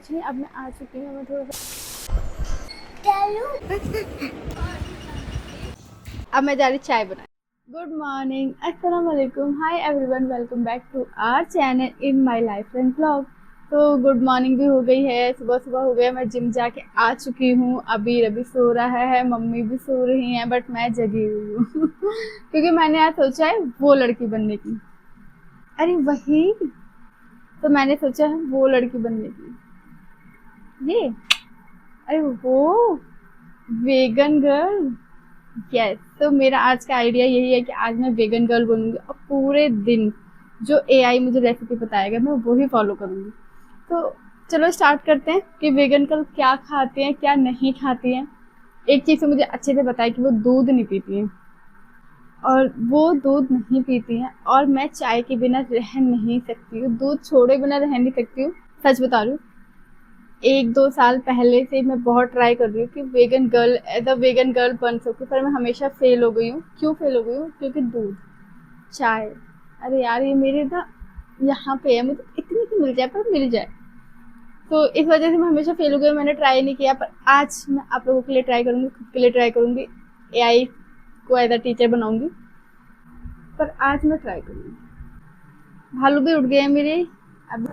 कुछ नहीं, अब मैं आ चुकी हूँ। मैं थोड़ा सा अब मैं जा रही चाय बनाने। गुड मॉर्निंग, अस्सलाम वालेकुम, hi everyone, welcome back to our channel in my life and vlog. तो गुड मॉर्निंग भी हो गई है, सुबह सुबह हो गया। मैं जिम जाके आ चुकी हूँ। अभी रवि सो रहा है, मम्मी भी सो रही हैं, बट मैं जगी हुई हूँ क्योंकि मैंने आज सोचा है वो लड़की बनने की। अरे वही तो मैंने सोचा है वो लड़की बनने की। ये अरे वो वेगन गर्ल। यस, तो मेरा आज का आइडिया यही है कि आज मैं वेगन गर्ल बनूंगी और पूरे दिन जो एआई मुझे रेसिपी बताएगा मैं वही फॉलो करूंगी। तो चलो स्टार्ट करते हैं कि वेगन गर्ल क्या खाती हैं क्या नहीं खाती हैं। एक चीज़ तो मुझे अच्छे से बताया कि वो दूध नहीं पीती हैं, और वो दूध नहीं पीती हैं, और मैं चाय के बिना रह नहीं सकती हूँ, दूध छोड़े बिना रह नहीं सकती हूँ। सच बता रही हूँ, 1-2 साल पहले से मैं बहुत ट्राई कर रही हूँ कि vegan girl as a vegan girl बन सकूँ, पर मैं हमेशा फेल हो गई हूँ। क्यों फेल हो गई हूँ? क्योंकि दूध, चाय, अरे यार ये मेरे ना यहाँ पे है, मुझे इतनी की मिल जाए पर मिल जाए, तो इस वजह से मैं हमेशा फेल हो गई। मैंने ट्राई नहीं किया, पर आज मैं आप लोगों के लिए ट्राई करूँगी, खुद के लिए ट्राई करूँगी, एआई को एज अ टीचर बनाऊँगी, पर आज मैं ट्राई करूँगी। भालू भी उठ गए हैं मेरे अब।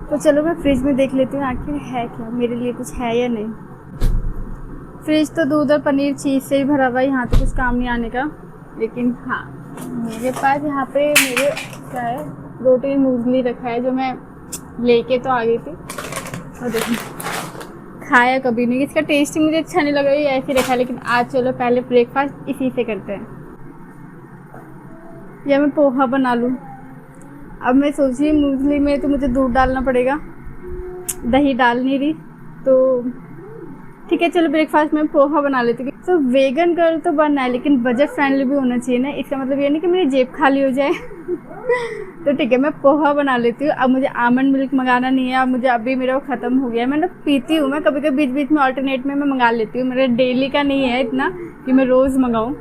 तो चलो मैं फ्रिज में देख लेती हूँ आखिर है क्या, मेरे लिए कुछ है या नहीं। फ्रिज तो दूध और पनीर चीज़ से ही भरा हुआ है, यहाँ तो कुछ काम नहीं आने का। लेकिन हाँ, मेरे पास यहाँ पे मेरे क्या है, प्रोटीन मूसली रखा है जो मैं लेके तो आ गई थी, और देखो खाया कभी नहीं। इसका टेस्ट ही मुझे अच्छा नहीं लग रहा है, ऐसे रखा है। लेकिन आज चलो पहले ब्रेकफास्ट इसी से करते हैं, या मैं पोहा बना लूँ। अब मैं सोच रही मूसली में तो मुझे दूध डालना पड़ेगा, दही डाल नहीं रही, तो ठीक है चलो ब्रेकफास्ट में पोहा बना लेती हूँ। तो वेगन गर्ल तो बनना है, लेकिन बजट फ्रेंडली भी होना चाहिए ना। इसका मतलब ये नहीं कि मेरी जेब खाली हो जाए तो ठीक है मैं पोहा बना लेती हूँ। अब मुझे आमंड मिल्क मंगाना नहीं है, अब मुझे अभी मेरा वो ख़त्म हो गया है। मैं पीती हूँ, मैं कभी कभी बीच बीच में ऑल्टरनेट में मैं मंगा लेती हूँ, मेरा डेली का नहीं है इतना कि मैं रोज़ मंगाऊँ।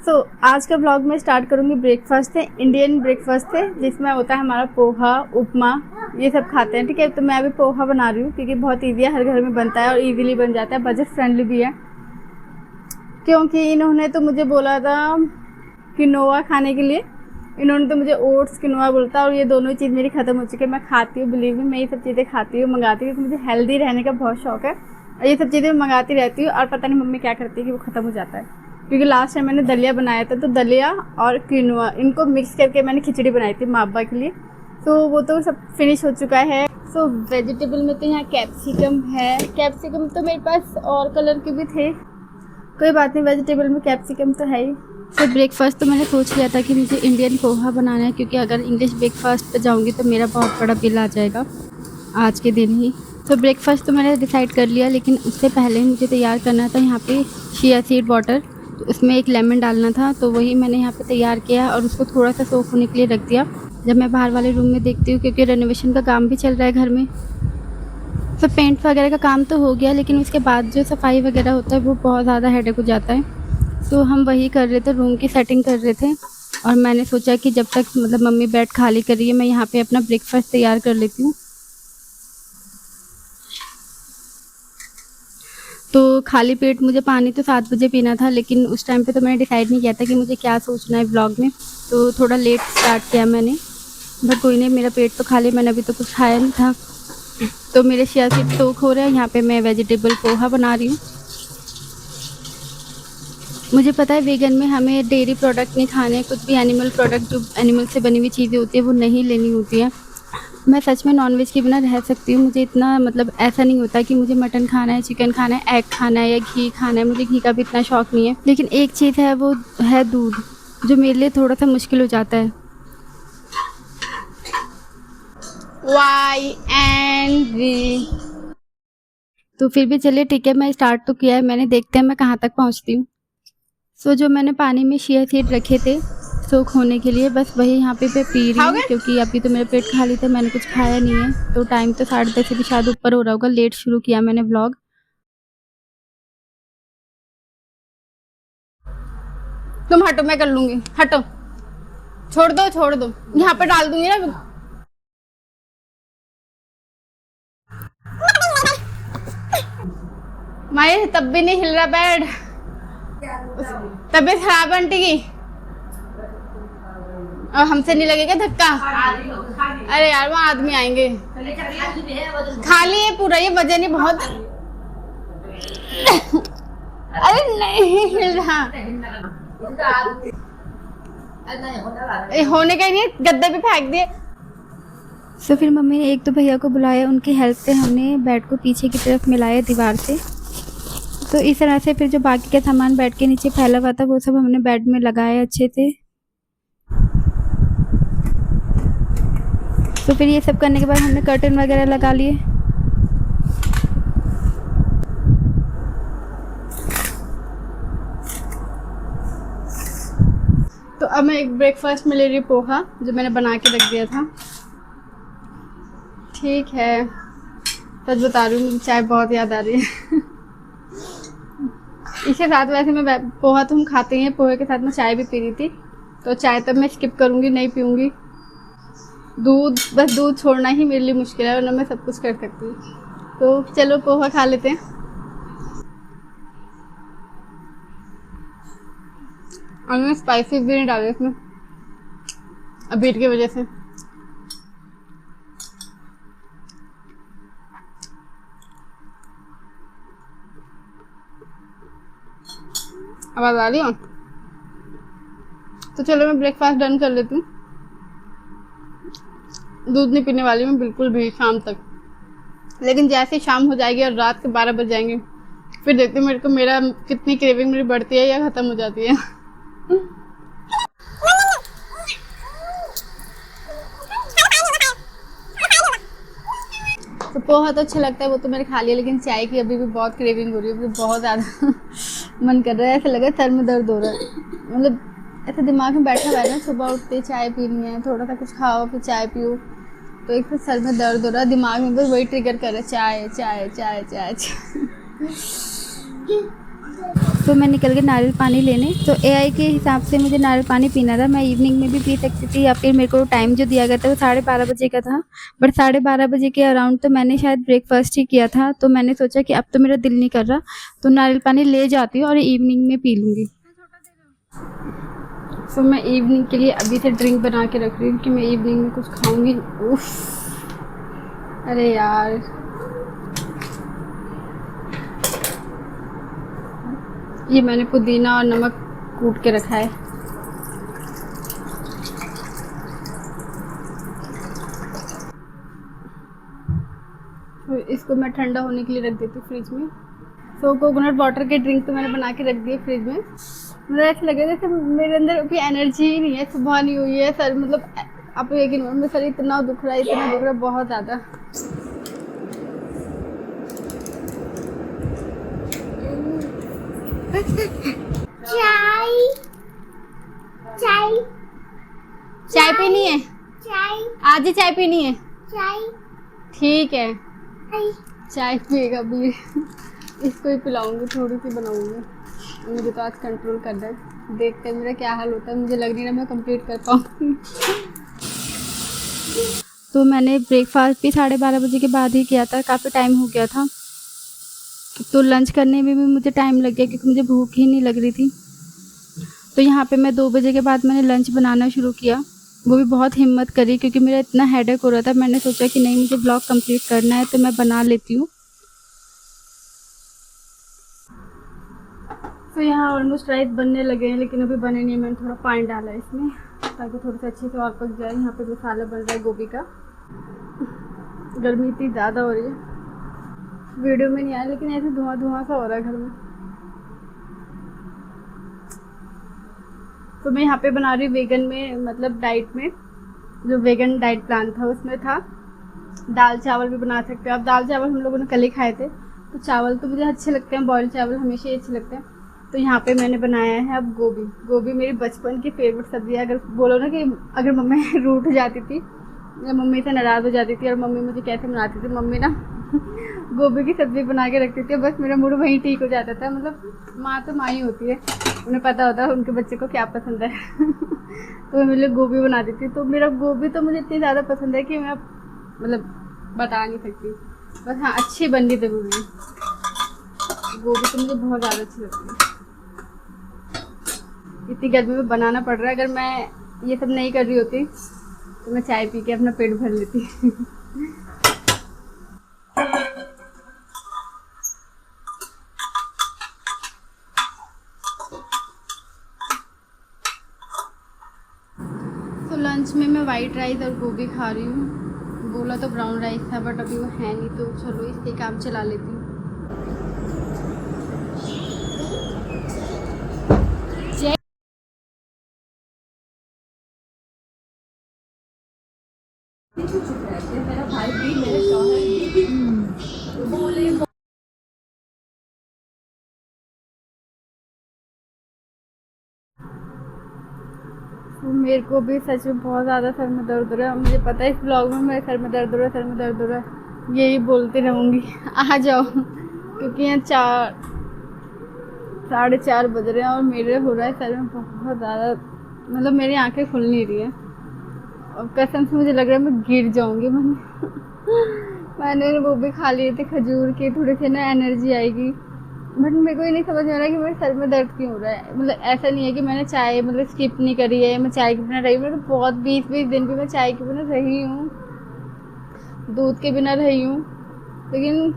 सो आज का ब्लॉग मैं स्टार्ट करूँगी ब्रेकफास्ट से, इंडियन ब्रेकफास्ट से, जिसमें होता है हमारा पोहा, उपमा, ये सब खाते हैं। ठीक है, तो मैं अभी पोहा बना रही हूँ क्योंकि बहुत ईजी है, हर घर में बनता है और इजीली बन जाता है, बजट फ्रेंडली भी है। क्योंकि इन्होंने तो मुझे बोला था किनोआ खाने के लिए, इन्होंने तो मुझे ओट्स किनोआ बोलता है, और ये दोनों चीज़ मेरी ख़त्म हो चुकी है। मैं खाती हूँ, बिलीव में मैं ये सब चीज़ें खाती हूँ, मंगाती हूँ, क्योंकि मुझे हेल्दी रहने का बहुत शौक है, और ये सब चीज़ें मंगाती रहती हूँ। और पता नहीं मम्मी क्या करती है कि वो ख़त्म हो जाता है। क्योंकि लास्ट टाइम मैंने दलिया बनाया था, तो दलिया और किनोआ इनको मिक्स करके मैंने खिचड़ी बनाई थी माँ बाप के लिए, तो वो तो सब फिनिश हो चुका है। सो वेजिटेबल में तो यहाँ कैप्सिकम है, कैप्सिकम तो मेरे पास और कलर के भी थे, कोई बात नहीं, वेजिटेबल में कैप्सिकम तो है ही। तो ब्रेकफास्ट तो मैंने सोच लिया था कि मुझे इंडियन पोहा बनाना है, क्योंकि अगर इंग्लिश ब्रेकफास्ट पे जाऊँगी तो मेरा बहुत बड़ा बिल आ जाएगा आज के दिन ही। तो ब्रेकफास्ट तो मैंने डिसाइड कर लिया, लेकिन उससे पहले मुझे तैयार करना था यहाँ पे चिया सीड वाटर, तो उसमें एक लेमन डालना था, तो वही मैंने यहाँ पे तैयार किया और उसको थोड़ा सा सोख होने के लिए रख दिया। जब मैं बाहर वाले रूम में देखती हूँ, क्योंकि रेनोवेशन का काम भी चल रहा है घर में, तो पेंट वगैरह का काम तो हो गया, लेकिन उसके बाद जो सफाई वगैरह होता है वो बहुत ज़्यादा हेडेक हो जाता है। तो हम वही कर रहे थे, रूम की सेटिंग कर रहे थे, और मैंने सोचा कि जब तक मतलब मम्मी बेड खाली कर रही है, मैं यहाँ पे अपना ब्रेकफास्ट तैयार कर लेती हूँ। तो खाली पेट मुझे पानी तो 7 बजे पीना था, लेकिन उस टाइम पे तो मैंने डिसाइड नहीं किया था कि मुझे क्या सोचना है व्लॉग में, तो थोड़ा लेट स्टार्ट किया मैंने। बट कोई नहीं, मेरा पेट तो खाली, मैंने अभी तो कुछ खाया नहीं था। तो मेरे चिया सीड सोक हो रहे हैं, यहाँ पे मैं वेजिटेबल पोहा बना रही हूँ। मुझे पता है वेगन में हमें डेयरी प्रोडक्ट नहीं खाने, कुछ भी एनिमल प्रोडक्ट, जो एनिमल से बनी हुई चीज़ें होती है वो नहीं लेनी होती है। मैं सच में नॉनवेज के बिना रह सकती हूँ, मुझे इतना मतलब ऐसा नहीं होता कि मुझे मटन खाना है, चिकन खाना है, एग खाना है या घी खाना है, मुझे घी का भी इतना शौक नहीं है। लेकिन एक चीज़ है, वो है दूध, जो मेरे लिए थोड़ा सा मुश्किल हो जाता है। वाई एंड वी, तो फिर भी चलिए ठीक है, मैं स्टार्ट तो किया है मैंने, देखते हैं मैं कहाँ तक पहुँचती हूँ। सो जो मैंने पानी में चिया सीड रखे थे सोख होने के लिए, बस वही यहाँ पे मैं पी रही हूँ, क्योंकि अभी तो मेरा पेट खाली था, मैंने कुछ खाया नहीं है। तो टाइम तो 10:30 से भी शायद ऊपर हो रहा होगा, लेट शुरू किया मैंने व्लॉग। तुम हटो, मैं कर लूँगी, हटो, छोड़ दो छोड़ दो, यहाँ पे डाल दूँगी ना। माई तब भी नहीं हिल रहा बेड। तबीयत खराब है आंटी की, और हमसे नहीं लगेगा धक्का। अरे यार वहाँ आदमी आएंगे। खाली है पूरा, ये वजन ही बहुत। अरे नहीं हिल रहा, होने का ही नहीं, गद्दे पे फेंक दिए। तो फिर मम्मी ने एक दो भैया को बुलाया, उनकी हेल्प से हमने बेड को पीछे की तरफ मिलाया दीवार से। तो इस तरह से फिर जो बाकी का सामान बेड के नीचे फैला हुआ था वो सब हमने बेड में लगाया अच्छे से। तो फिर ये सब करने के बाद हमने कर्टन वगैरह लगा लिए। तो अब मैं एक ब्रेकफास्ट में ले रही हूँ पोहा, जो मैंने बना के रख दिया था। ठीक है, सच बता रही हूँ मुझे चाय बहुत याद आ रही है। इसके साथ वैसे मैं पोहा तो हम खाते ही हैं, पोहे के साथ मैं चाय भी पी रही थी, तो चाय तब मैं स्किप करूँगी, नहीं पीऊँगी। दूध, बस दूध छोड़ना ही मेरे लिए मुश्किल है, वरना मैं सब कुछ कर सकती हूँ। तो चलो पोहा खा लेते हैं। और मैं स्पाइसेस भी नहीं डाले इसमें अब बीट की वजह से। आवाज आ रही हो? तो चलो मैं ब्रेकफास्ट डन कर लेती हूँ। दूध नहीं पीने वाली मैं बिल्कुल भी शाम तक, लेकिन जैसे शाम हो जाएगी और रात के 12 बज जाएंगे, फिर देखते हैं मेरा कितनी क्रेविंग मेरी बढ़ती है या खत्म हो जाती है। तो पोहा तो अच्छा लगता है, वो तो मैंने खा लिया, लेकिन चाय की अभी भी बहुत क्रेविंग हो रही है, मुझे बहुत ज़्यादा मन कर रहा है। ऐसा लग रहा है सर में दर्द हो रहा है, मतलब ऐसे दिमाग में बैठा हुआ है ना, सुबह उठते चाय पीनी है, थोड़ा सा कुछ खाओ फिर चाय पियो, तो एक तो सर में दर्द हो रहा है, दिमाग में बस वही ट्रिगर कर रहा है, चाय चाय चाय चाय चाय। तो मैं निकल गई नारियल पानी लेने। तो एआई के हिसाब से मुझे नारियल पानी पीना था, मैं इवनिंग में भी पी सकती थी, या फिर मेरे को टाइम जो दिया गया था वो 12:30 बजे का था। बट 12:30 बजे के अराउंड तो मैंने शायद ब्रेकफास्ट ही किया था, तो मैंने सोचा कि अब तो मेरा दिल नहीं कर रहा, तो नारियल पानी ले जाती हूँ और इवनिंग में पी लूँगी। तो मैं इवनिंग के लिए अभी से ड्रिंक बना के रख रही हूँ कि मैं इवनिंग में कुछ खाऊंगी। उफ, अरे यार ये मैंने पुदीना और नमक कूट के रखा है। तो इसको मैं ठंडा होने के लिए रख देती हूँ फ्रिज में। तो कोकोनट वाटर के ड्रिंक तो मैंने बना के रख दिए फ्रिज में। मुझे ऐसा लगे जैसे मेरे अंदर अभी एनर्जी ही नहीं है, सुबह नहीं हुई है, सर मतलब आप यकीन करो मेरा सर इतना दुख रहा है, इतना दुख रहा है, बहुत ज़्यादा। चाय चाय चाय पीनी है? चाय आज ही चाय पीनी है? चाय ठीक है, चाय पिएगा भी। इसको ही पिलाऊंगी, थोड़ी सी बनाऊंगी। मुझे तो आज कंट्रोल करना है, देखते हैं मेरा क्या हाल होता है। मुझे लग नहीं रहा मैं कंप्लीट कर पाऊंगी। तो मैंने ब्रेकफास्ट भी 12:30 बजे के बाद ही किया था, काफ़ी टाइम हो गया था। तो लंच करने में भी मुझे टाइम लग गया क्योंकि मुझे भूख ही नहीं लग रही थी। तो यहाँ पे मैं 2 बजे के बाद मैंने लंच बनाना शुरू किया, वो भी बहुत हिम्मत करी क्योंकि मेरा इतना हेडेक हो रहा था। मैंने सोचा कि नहीं मुझे ब्लॉग कंप्लीट करना है तो मैं बना लेती हूँ। तो यहाँ ऑलमोस्ट राइस बनने लगे हैं, लेकिन अभी बने नहीं। मैंने थोड़ा पानी डाला है इसमें ताकि थोड़ा सा अच्छे से और पक जाए। यहाँ पे मसाला बन रहा है गोभी का। गर्मी इतनी ज़्यादा हो रही है, वीडियो में नहीं आया, लेकिन ऐसे धुआं धुआं सा हो रहा है घर में। तो मैं यहाँ पे बना रही हूँ वेगन में, मतलब डाइट में, जो वेगन डाइट प्लान था उसमें था दाल चावल भी बना सकते हो आप। दाल चावल हम लोगों ने कल ही खाए थे, तो चावल तो मुझे अच्छे लगते हैं, बॉइल्ड चावल हमेशा ही अच्छे लगते हैं। तो यहाँ पे मैंने बनाया है अब गोभी। गोभी मेरी बचपन की फेवरेट सब्ज़ी है। अगर बोलो ना कि अगर मम्मी रूठ जाती थी या मम्मी से नाराज़ हो जाती थी और मम्मी मुझे कैसे बनाती थी, मम्मी ना गोभी की सब्ज़ी बना के रखती थी, बस मेरा मूड वहीं ठीक हो जाता था। मतलब माँ तो माँ ही होती है, उन्हें पता होता है उनके बच्चे को क्या पसंद है। तो मेरे लिए गोभी बनाती थी। तो मेरा गोभी तो मुझे इतनी ज़्यादा पसंद है कि मैं मतलब बता नहीं सकती। बस हाँ, अच्छी बननी ज़रूरी है। गोभी तो मुझे बहुत ज़्यादा अच्छी लगती है। इतनी गर्मी में बनाना पड़ रहा है। अगर मैं ये सब नहीं कर रही होती तो मैं चाय पी के अपना पेट भर लेती। तो लंच में मैं वाइट राइस और गोभी खा रही हूँ। बोला तो ब्राउन राइस था बट अभी वो है नहीं, तो चलो इससे काम चला लेती हूँ। मेरा भाई भी मेरे शौहर भी बोले तो मेरे को भी सच में बहुत ज़्यादा सर में दर्द हो रहा है। मुझे पता है इस ब्लॉग में मेरे सर में दर्द हो रहा है, सर में दर्द हो रहा है, यही बोलती रहूँगी। आ जाओ, क्योंकि यहाँ 4:30 बज रहे हैं और मेरे हो रहा है सर में बहुत ज़्यादा, मतलब मेरी आंखें खुल नहीं रही हैं और कसम से मुझे लग रहा है मैं गिर जाऊँगी। मैंने वो भी खा लिए थे खजूर के, थोड़ी सी ना एनर्जी आएगी, बट मेरे को ये नहीं समझ में आ रहा है कि मेरे सर में दर्द क्यों हो रहा है। मतलब ऐसा नहीं है कि मैंने चाय मतलब स्किप नहीं करी है, मैं चाय के बिना रही हूँ। मैं तो बहुत 20-20 दिन भी मैं चाय के बिना रही हूँ, दूध के बिना रही हूँ, लेकिन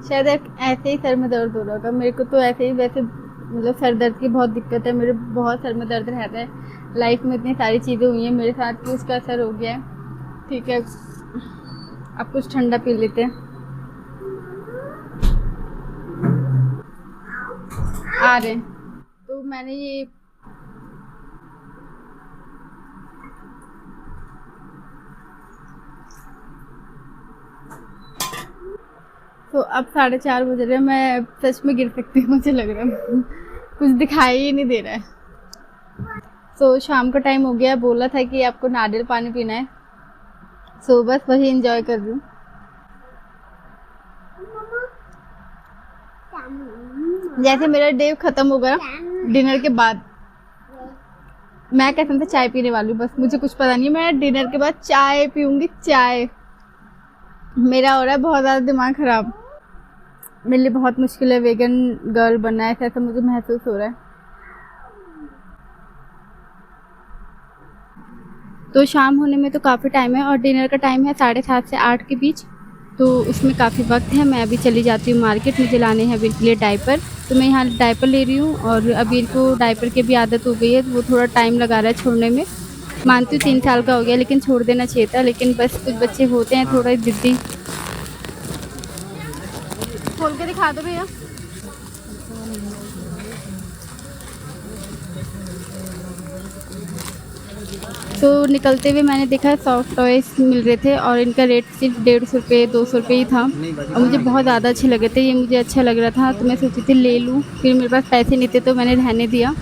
शायद ऐसे ही सर में दर्द हो रहा होगा मेरे को। तो ऐसे ही वैसे मतलब सर दर्द की बहुत दिक्कत है, मेरे बहुत सर में दर्द रहता है। लाइफ में इतनी सारी चीज़ें हुई हैं मेरे साथ कि उसका असर हो गया है। ठीक है, अब कुछ ठंडा पी लेते हैं। आ रहे हैं। तो मैंने ये तो अब 4:30 बज रहे हैं, मैं सच में गिर सकती हूँ मुझे लग रहा है। कुछ दिखाई ही नहीं दे रहा है। तो शाम का टाइम हो गया, बोला था कि आपको नारियल पानी पीना है, सो बस वही एंजॉय कर रही हूँ। जैसे मेरा डे खत्म हो गया डिनर के बाद, मैं कसम से चाय पीने वाली हूँ। बस मुझे कुछ पता नहीं है, मैं डिनर के बाद चाय पीऊँगी। चाय मेरा हो रहा है बहुत ज़्यादा दिमाग ख़राब। मेरे लिए बहुत मुश्किल है वेगन गर्ल बनना है, ऐसा मुझे महसूस हो रहा है। तो शाम होने में तो काफ़ी टाइम है और डिनर का टाइम है 7:30 से 8 के बीच, तो उसमें काफ़ी वक्त है। मैं अभी चली जाती हूँ मार्केट, मुझे लाने हैं अबीर के लिए डायपर। तो मैं यहाँ डायपर ले रही हूँ और अबीर को डायपर की भी आदत हो गई है, तो वो थोड़ा टाइम लगा रहा है छोड़ने में। मानती हूँ 3 साल का हो गया, लेकिन छोड़ देना चाहिए था, लेकिन बस कुछ बच्चे होते हैं थोड़ा जिद्दी। खोल के दिखा दो भैया। तो निकलते हुए मैंने देखा सॉफ्ट टॉयज मिल रहे थे और इनका रेट सिर्फ 150 रुपये 200 रुपये ही था और मुझे बहुत ज़्यादा अच्छे लगे थे। ये मुझे अच्छा लग रहा था तो मैं सोची थी ले लूँ, फिर मेरे पास पैसे नहीं थे तो मैंने रहने दिया,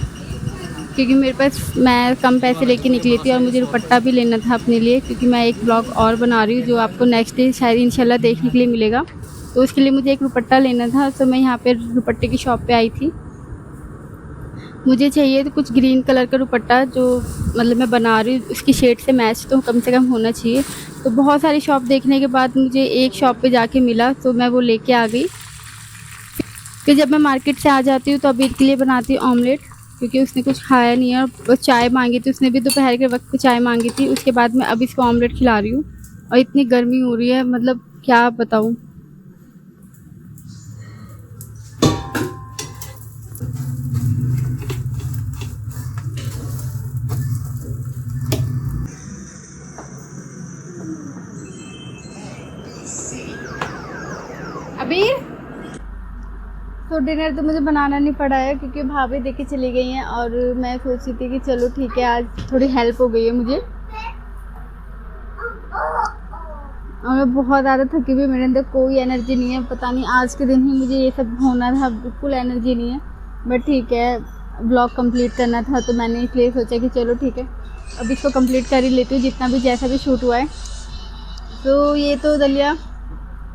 क्योंकि मेरे पास मैं कम पैसे लेके निकली थी और मुझे दुपट्टा भी लेना था अपने लिए, क्योंकि मैं एक ब्लॉग और बना रही हूँ जो आपको नेक्स्ट डे शायद इंशाल्लाह देखने के लिए मिलेगा। तो उसके लिए मुझे एक दुपट्टा लेना था, तो मैं यहाँ पर दुपट्टे की शॉप पर आई थी। मुझे चाहिए तो कुछ ग्रीन कलर का दुपट्टा जो मतलब मैं बना रही हूँ उसकी शेड से मैच तो कम से कम होना चाहिए। तो बहुत सारी शॉप देखने के बाद मुझे एक शॉप पे जाके मिला, तो मैं वो लेके आ गई। फिर जब मैं मार्केट से आ जाती हूँ तो अबीर के लिए बनाती हूँ ऑमलेट, क्योंकि उसने कुछ खाया नहीं है और चाय मांगी थी, उसने भी दोपहर के वक्त चाय मांगी थी। उसके बाद मैं अब इसको ऑमलेट खिला रही हूँ और इतनी गर्मी हो रही है, मतलब क्या बताऊँ। अबीर तो डिनर तो मुझे बनाना नहीं पड़ा है, क्योंकि भाभी देके चली गई हैं और मैं सोची थी कि चलो ठीक है आज थोड़ी हेल्प हो गई है मुझे। और मैं बहुत ज़्यादा थकी हुई, मेरे अंदर कोई एनर्जी नहीं है, पता नहीं आज के दिन ही मुझे ये सब होना था, बिल्कुल एनर्जी नहीं है। बट ठीक है, ब्लॉग कंप्लीट करना था तो मैंने इसलिए सोचा कि चलो ठीक है अब इसको कंप्लीट कर ही लेती हूँ, जितना भी जैसा भी शूट हुआ है। तो ये तो दलिया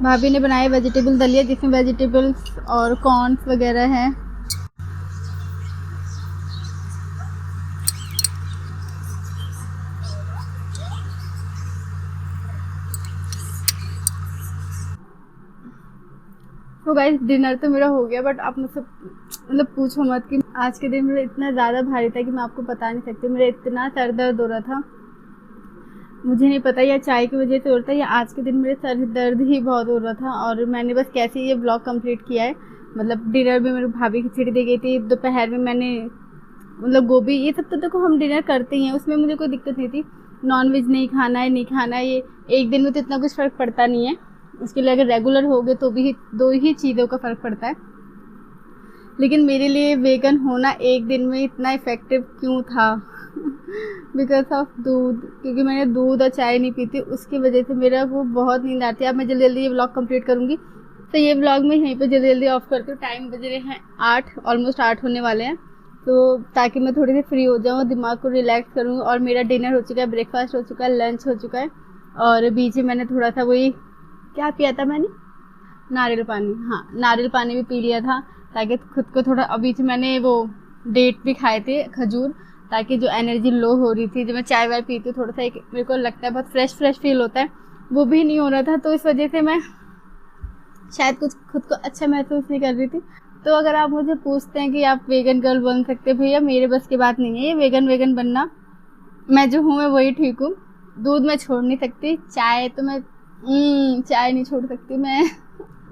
भाभी ने बनाया, वेजिटेबल दलिया, जिसमें वेजिटेबल्स और कॉर्न्स वगैरह है। तो गाइस डिनर तो मेरा हो गया, बट आप मुझसे मतलब पूछो मत कि आज के दिन मेरा इतना ज़्यादा भारी था कि मैं आपको बता नहीं सकती। मेरा इतना सर दर्द हो रहा था, मुझे नहीं पता या चाय की वजह से हो रहा था या आज के दिन मेरे सर दर्द ही बहुत हो रहा था। और मैंने बस कैसे ये ब्लॉग कंप्लीट किया है, मतलब डिनर में मेरी भाभी खिचड़ी दे गई थी, दोपहर में मैंने मतलब गोभी, ये सब तो देखो हम डिनर करते ही हैं, उसमें मुझे कोई दिक्कत नहीं थी। नॉन वेज नहीं खाना है, नहीं खाना है, ये एक दिन में तो इतना कुछ फ़र्क पड़ता नहीं है। उसके लिए अगर रेगुलर हो गए तो भी 2 ही चीज़ों का फ़र्क पड़ता है। लेकिन मेरे लिए वेगन होना एक दिन में इतना इफ़ेक्टिव क्यों था बिकॉज ऑफ दूध, क्योंकि मैंने दूध और चाय नहीं पीती, उसकी वजह से मेरा वो बहुत नींद आती है। अब मैं जल्दी जल्दी ये व्लॉग कंप्लीट करूँगी, तो ये व्लॉग मैं यहीं पे जल्दी जल्दी ऑफ करती हूँ। टाइम बज रहे हैं 8, ऑलमोस्ट 8 होने वाले हैं, तो ताकि मैं थोड़ी सी फ्री हो जाऊँ, दिमाग को रिलैक्स करूँ। और मेरा डिनर हो चुका है, ब्रेकफास्ट हो चुका है, लंच हो चुका है, और बीच में मैंने थोड़ा सा वही क्या पिया था मैंने, नारियल पानी, हाँ नारियल पानी भी पी लिया था ताकि खुद को थोड़ा। और बीच में मैंने वो डेट भी खाए थे, खजूर, ताकि जो एनर्जी लो हो रही थी, जब मैं चाय वाय पीती हूँ थोड़ा सा एक मेरे को लगता है बहुत फ्रेश फील होता है, वो भी नहीं हो रहा था। तो इस वजह से मैं शायद कुछ खुद को अच्छा महसूस नहीं कर रही थी। तो अगर आप मुझे पूछते हैं कि आप वेगन गर्ल बन सकते, भैया मेरे बस की बात नहीं है ये वेगन बनना। मैं जो हूँ मैं वही ठीक हूँ। दूध मैं छोड़ नहीं सकती, चाय तो मैं चाय नहीं छोड़ सकती मैं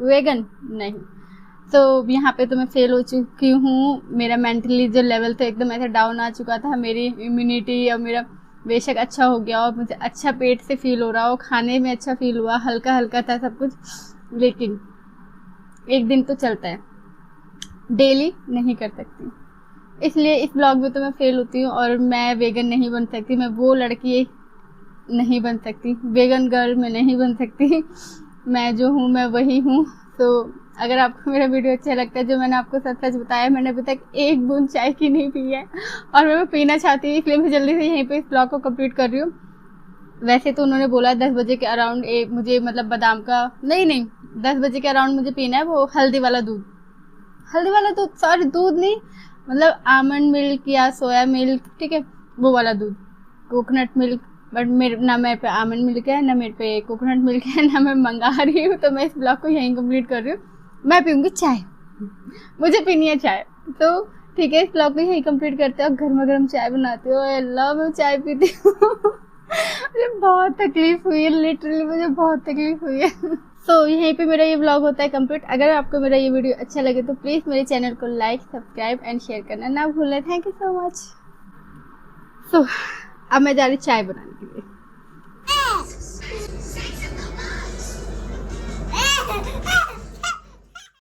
वेगन नहीं। तो यहाँ पे तो मैं फेल हो चुकी हूँ। मेरा मेंटली जो लेवल था एकदम ऐसा डाउन आ चुका था। मेरी इम्यूनिटी और मेरा बेशक अच्छा हो गया और मुझे अच्छा पेट से फील हो रहा हो, खाने में अच्छा फील हुआ, हल्का हल्का था सब कुछ, लेकिन एक दिन तो चलता है, डेली नहीं कर सकती। इसलिए इस ब्लॉग में तो मैं फेल होती हूँ और मैं वेगन नहीं बन सकती। मैं वो लड़की नहीं बन सकती, वेगन गर्ल मैं नहीं बन सकती। मैं जो हूँ मैं वही हूँ। तो अगर आपको मेरा वीडियो अच्छा लगता है, जो मैंने आपको सच सच बताया, मैंने अभी तक एक बूंद चाय की नहीं पी है और मैं पीना चाहती हूँ, इसलिए मैं जल्दी से यहीं पे इस ब्लॉग को कंप्लीट कर रही हूँ। वैसे तो उन्होंने बोला 10 बजे के अराउंड मुझे मतलब बादाम का नहीं 10 बजे के अराउंड मुझे पीना है वो हल्दी वाला दूध, सॉरी दूध नहीं, मतलब आमंड मिल्क या सोया मिल्क, ठीक है वो वाला दूध, कोकोनट मिल्क। बट ना मेरे पे आमंड मिल्क है, ना मेरे पे कोकोनट मिल्क है, ना मैं मंगा रही हूँ। तो मैं इस ब्लॉग को यहीं कंप्लीट कर रही हूँ। मैं पीऊँगी चाय, मुझे पीनी है चाय। तो ठीक है, इस ब्लॉग को यहीं कंप्लीट करते हैं। और गर्मा गर्म चाय बनाती हूँ, अल्लाह मैं चाय पीती हूँ मुझे बहुत तकलीफ हुई है, लिटरली मुझे बहुत तकलीफ हुई है। सो यहीं पे मेरा ये व्लॉग होता है कंप्लीट। अगर आपको मेरा ये वीडियो अच्छा लगे तो प्लीज़ मेरे चैनल को लाइक, सब्सक्राइब एंड शेयर करना ना भूलें। Thank you so much. So अब मैं जा रही चाय बनाने के लिए।